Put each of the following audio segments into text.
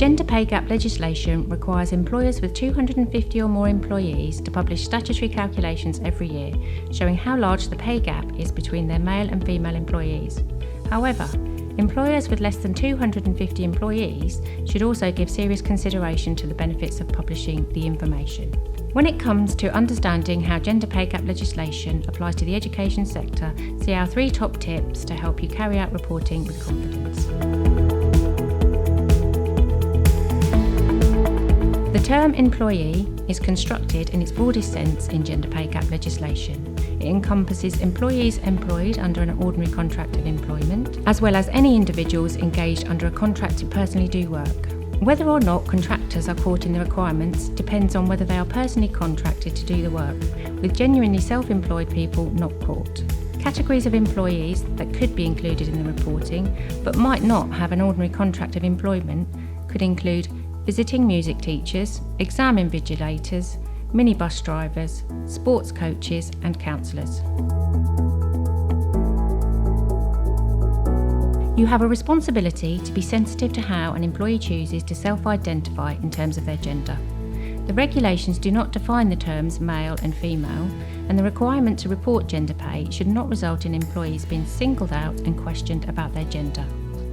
Gender pay gap legislation requires employers with 250 or more employees to publish statutory calculations every year, showing how large the pay gap is between their male and female employees. However, employers with less than 250 employees should also give serious consideration to the benefits of publishing the information. When it comes to understanding how gender pay gap legislation applies to the education sector, see our 3 top tips to help you carry out reporting with confidence. The term employee is constructed in its broadest sense in gender pay gap legislation. It encompasses employees employed under an ordinary contract of employment, as well as any individuals engaged under a contract to personally do work. Whether or not contractors are caught in the requirements depends on whether they are personally contracted to do the work, with genuinely self-employed people not caught. Categories of employees that could be included in the reporting, but might not have an ordinary contract of employment, could include visiting music teachers, exam invigilators, minibus drivers, sports coaches and counsellors. You have a responsibility to be sensitive to how an employee chooses to self-identify in terms of their gender. The regulations do not define the terms male and female, and the requirement to report gender pay should not result in employees being singled out and questioned about their gender.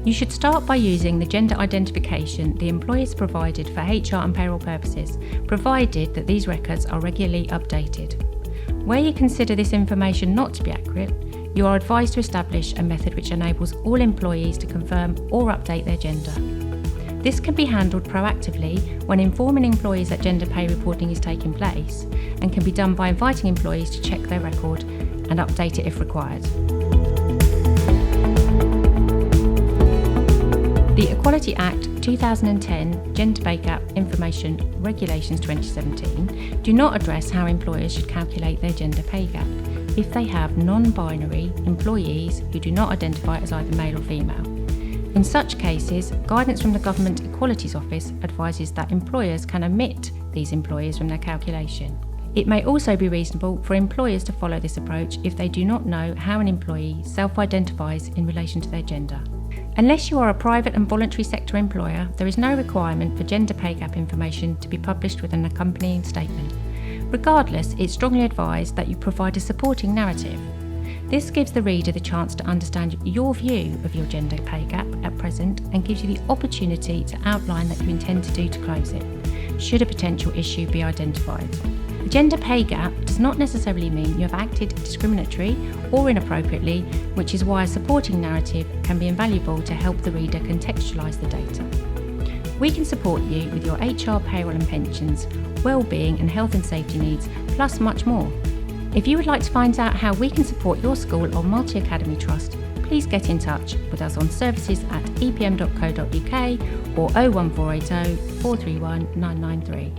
You should start by using the gender identification the employer has provided for HR and payroll purposes, provided that these records are regularly updated. Where you consider this information not to be accurate, you are advised to establish a method which enables all employees to confirm or update their gender. This can be handled proactively when informing employees that gender pay reporting is taking place, and can be done by inviting employees to check their record and update it if required. The Equality Act 2010 Gender Pay Gap Information Regulations 2017 do not address how employers should calculate their gender pay gap if they have non-binary employees who do not identify as either male or female. In such cases, guidance from the Government Equalities Office advises that employers can omit these employees from their calculation. It may also be reasonable for employers to follow this approach if they do not know how an employee self-identifies in relation to their gender. Unless you are a private and voluntary sector employer, there is no requirement for gender pay gap information to be published with an accompanying statement. Regardless, it's strongly advised that you provide a supporting narrative. This gives the reader the chance to understand your view of your gender pay gap at present, and gives you the opportunity to outline that you intend to do to close it, should a potential issue be identified. The gender pay gap does not necessarily mean you have acted discriminatory or inappropriately, which is why a supporting narrative can be invaluable to help the reader contextualise the data. We can support you with your HR, payroll and pensions, well-being and health and safety needs, plus much more. If you would like to find out how we can support your school or multi-academy trust, please get in touch with us on services@epm.co.uk or 01480 431 993.